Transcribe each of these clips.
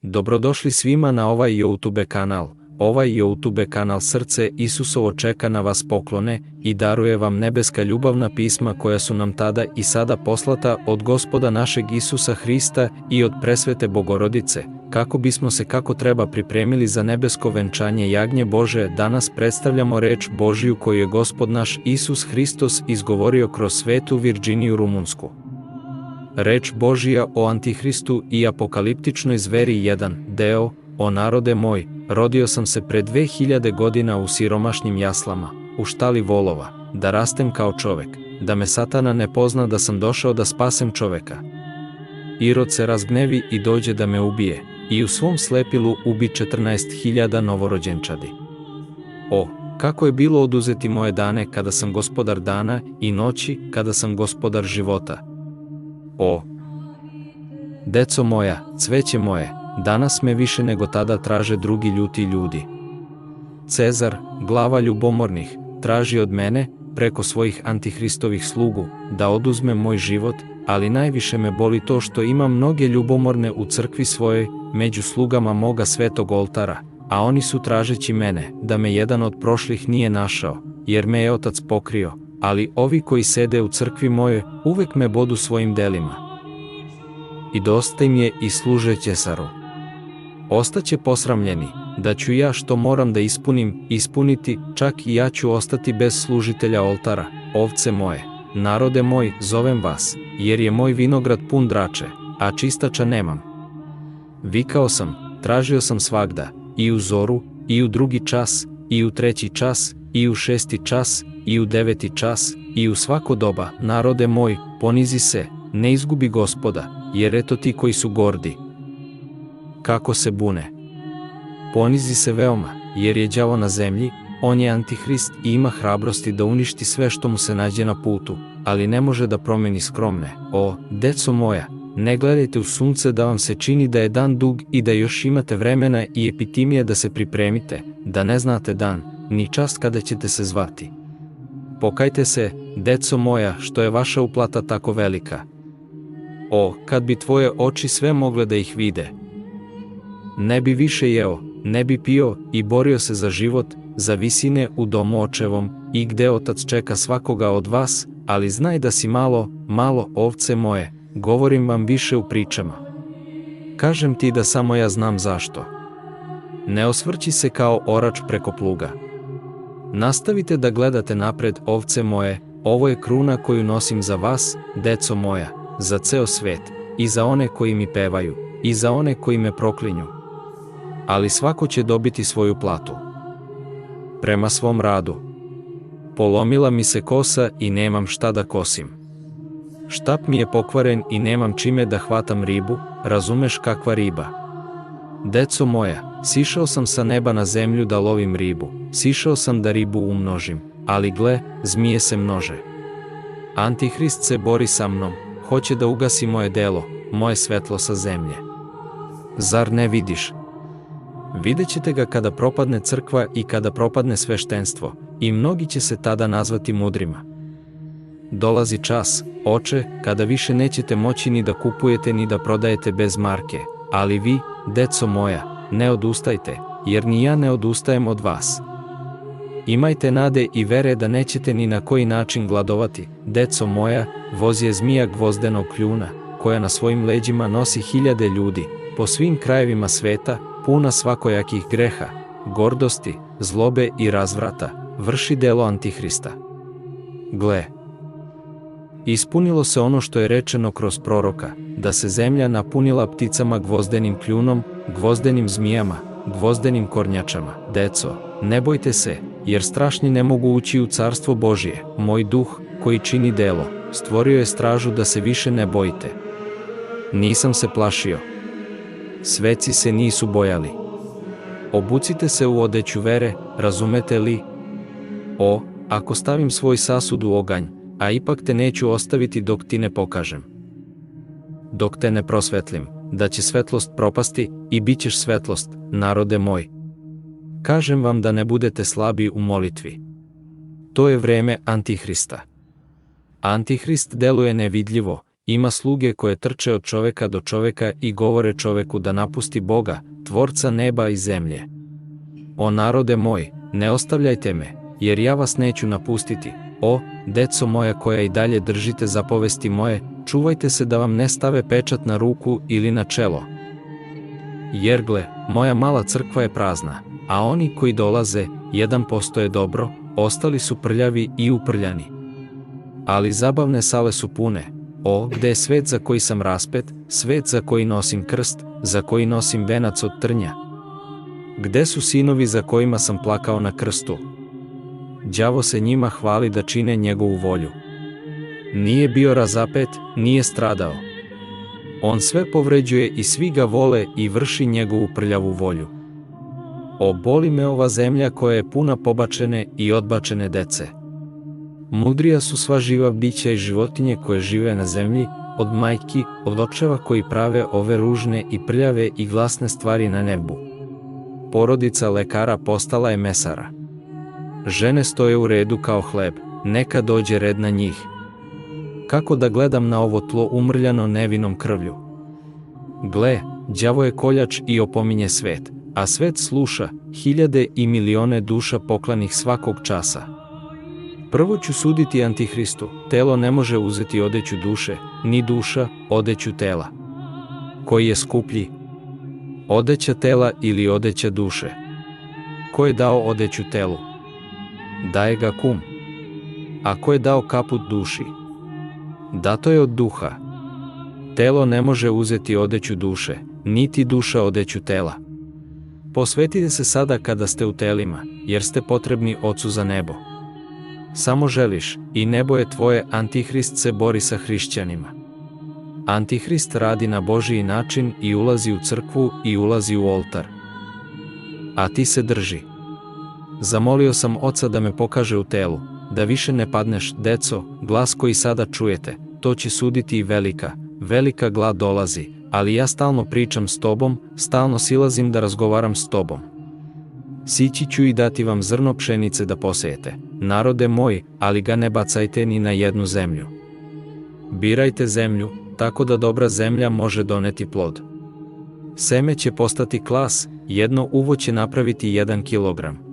Dobrodošli svima na ovaj YouTube kanal. Ovaj YouTube kanal Srce Isusovo čeka na vas poklone i daruje vam nebeska ljubavna pisma koja su nam tada i sada poslata od Gospoda našeg Isusa Hrista i od presvete Bogorodice, kako bismo se kako treba pripremili za nebesko venčanje Jagnje Bože. Danas predstavljamo reč Božju koju je Gospod naš Isus Hristos izgovorio kroz svetu Virginiju Rumunsku. Reč Božija o Antihristu i apokaliptičnoj zveri 1. deo: O narode moj, rodio sam se pre 2000 godina u siromašnim jaslama, u štali volova, da rastem kao čovek, da me Satana ne pozna da sam došao da spasem čoveka. Irod se razgnevi i dođe da me ubije, i u svom slepilu ubi 14.000 novorođenčadi. O, kako je bilo oduzeti moje dane kada sam gospodar dana i noći kada sam gospodar života. O, deco moja, cveće moje, danas me više nego tada traže drugi ljuti ljudi. Cezar, glava ljubomornih, traži od mene, preko svojih antihristovih slugu, da oduzme moj život, ali najviše me boli to što imam mnoge ljubomorne u crkvi svojoj, među slugama moga svetog oltara, a oni su tražeći mene, da me jedan od prošlih nije našao, jer me je Otac pokrio, ali ovi koji sede u crkvi mojoj, uvek me bodu svojim delima. I dosta im je i služe Cesaru. Ostaće posramljeni, da ću ja što moram da ispuniti, čak i ja ću ostati bez služitelja oltara. Ovce moje, narode moj, zovem vas, jer je moj vinograd pun drače, a čistača nemam. Vikao sam, tražio sam svagda, i u zoru, i u drugi čas, i u treći čas, i u 6. čas, i u 9. čas, i u svako doba. Narode moj, ponizi se, ne izgubi Gospoda, jer eto ti koji su gordi. Kako se bune? Ponizi se veoma, jer je đavo na zemlji, on je Antihrist i ima hrabrosti da uništi sve što mu se nađe na putu, ali ne može da promeni skromne. O, deco moja, ne gledajte u sunce da vam se čini da je dan dug i da još imate vremena i epitimije da se pripremite, da ne znate dan, ni čas kada ćete se zvati. Pokajte se, deco moja, što je vaša uplata tako velika. O, kad bi tvoje oči sve mogle da ih vide. Ne bi više jeo, ne bi pio i borio se za život, za visine u domu očevom, i gde Otac čeka svakoga od vas, ali znaj da si malo, ovce moje, govorim vam više u pričama. Kažem ti da samo ja znam zašto. Ne osvrći se kao orač preko pluga. Nastavite da gledate napred, ovce moje, ovo je kruna koju nosim za vas, deco moja, za ceo svet, i za one koji mi pevaju, i za one koji me proklinju. Ali svako će dobiti svoju platu prema svom radu. Polomila mi se kosa i nemam šta da kosim. Štap mi je pokvaren i nemam čime da hvatam ribu, razumeš kakva riba? Deco moja, sišao sam sa neba na zemlju da lovim ribu, sišao sam da ribu umnožim, ali gle, zmije se množe. Antihrist se bori sa mnom, hoće da ugasi moje delo, moje svetlo sa zemlje. Zar ne vidiš? Vidjet ćete ga kada propadne crkva i kada propadne sveštenstvo, i mnogi će se tada nazvati mudrima. Dolazi čas, oče, kada više nećete moći ni da kupujete ni da prodajete bez marke, ali vi, deco moja, ne odustajte, jer ni ja ne odustajem od vas. Imajte nade i vere da nećete ni na koji način gladovati, deco moja, voz je zmija gvozdenog kljuna, koja na svojim leđima nosi 1000 ljudi, po svim krajevima sveta, puna svakojakih greha, gordosti, zlobe i razvrata, vrši delo Antihrista. Gle, ispunilo se ono što je rečeno kroz proroka, da se zemlja napunila pticama gvozdenim kljunom, gvozdenim zmijama, gvozdenim kornjačama. Deco, ne bojte se, jer strašni ne mogu ući u carstvo Božje. Moj duh, koji čini delo, stvorio je stražu da se više ne bojite. Nisam se plašio. Sveci se nisu bojali. Obucite se u odeću vere, razumete li? O, ako stavim svoj sasud u oganj, a ipak te neću ostaviti dok ti ne pokažem. Dok te ne prosvetlim, da će svetlost propasti i bit ćeš svetlost, narode moj. Kažem vam da ne budete slabi u molitvi. To je vreme Antihrista. Antihrist deluje nevidljivo, ima sluge koje trče od čoveka do čoveka i govore čoveku da napusti Boga, tvorca neba i zemlje. O narode moj, ne ostavljajte me, jer ja vas neću napustiti. O, deco moja koja i dalje držite zapovesti moje, čuvajte se da vam ne stave pečat na ruku ili na čelo. Jer gle, moja mala crkva je prazna, a oni koji dolaze, 1% je dobro, ostali su prljavi i uprljani. Ali zabavne sale su pune. O, gde je svet za koji sam raspet, svet za koji nosim krst, za koji nosim venac od trnja? Gde su sinovi za kojima sam plakao na krstu? Đavo se njima hvali da čine njegovu volju. Nije bio razapet, nije stradao. On sve povređuje i svi ga vole i vrši njegovu prljavu volju. O, boli me ova zemlja koja je puna pobačene i odbačene dece. Mudrija su sva živa bića i životinje koje žive na zemlji, od majki, od očeva koji prave ove ružne i prljave i glasne stvari na nebu. Porodica lekara postala je mesara. Žene stoje u redu kao hleb, neka dođe red na njih. Kako da gledam na ovo tlo umrljano nevinom krvlju? Gle, đavo je koljač i opominje svet, a svet sluša, hiljade i milione duša poklanih svakog časa. Prvo ću suditi Antihristu, telo ne može uzeti odeću duše, ni duša odeću tela. Koji je skuplji? Odeća tela ili odeća duše? Ko je dao odeću telu? Daje ga kum. A ko je dao kaput duši? Dato je od duha. Telo ne može uzeti odeću duše, niti duša odeću tela. Posvetite se sada kada ste u telima, jer ste potrebni Ocu za nebo. Samo želiš, i nebo je tvoje, Antihrist se bori sa hrišćanima. Antihrist radi na Božiji način i ulazi u crkvu i ulazi u oltar. A ti se drži. Zamolio sam Oca da me pokaže u telu, da više ne padneš, deco, glas koji sada čujete, to će suditi i velika glad dolazi, ali ja stalno pričam s tobom, stalno silazim da razgovaram s tobom. Sići ću i dati vam zrno pšenice da posejete, narode moj, ali ga ne bacajte ni na jednu zemlju. Birajte zemlju, tako da dobra zemlja može doneti plod. Seme će postati klas, jedno uvo će napraviti 1 kilogram.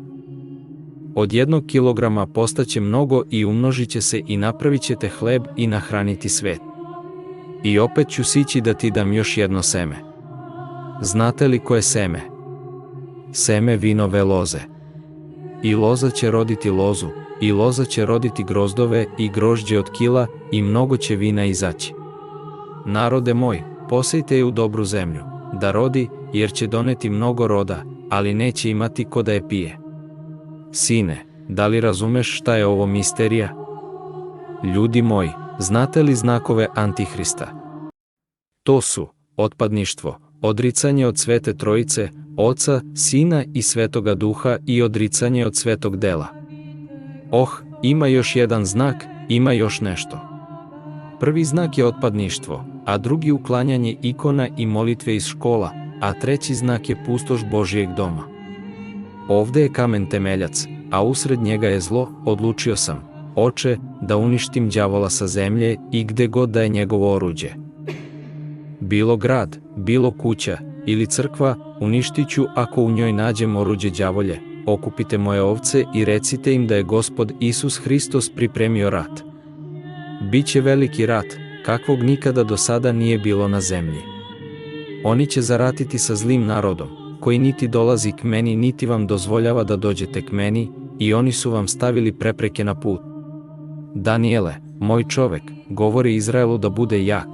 Od 1 kilograma postaće mnogo i umnožit će se i napravit ćete hleb i nahraniti svet. I opet ću sići da ti dam još jedno seme. Znate li ko je seme? Seme vinove loze. I loza će roditi lozu, i loza će roditi grozdove i grožđe od kila, i mnogo će vina izaći. Narode moj, posejte je u dobru zemlju, da rodi, jer će doneti mnogo roda, ali neće imati ko da je pije. Sine, da li razumeš šta je ovo misterija? Ljudi moji, znate li znakove Antihrista? To su otpadništvo, odricanje od Svete Trojice, Oca, Sina i Svetoga Duha i odricanje od svetog dela. Oh, ima još jedan znak, ima još nešto. Prvi znak je otpadništvo, a drugi uklanjanje ikona i molitve iz škola, a treći znak je pustoš Božijeg doma. Ovde je kamen temeljac, a usred njega je zlo, odlučio sam, Oče, da uništim đavola sa zemlje i gde god da je njegovo oruđe. Bilo grad, bilo kuća ili crkva, uništit ću ako u njoj nađem oruđe đavolje. Okupite moje ovce i recite im da je Gospod Isus Hristos pripremio rat. Biće veliki rat, kakvog nikada do sada nije bilo na zemlji. Oni će zaratiti sa zlim narodom, koji niti dolazi k meni niti vam dozvoljava da dođete k meni, i oni su vam stavili prepreke na put. Danijele, moj čovek, govori Izraelu da bude jak,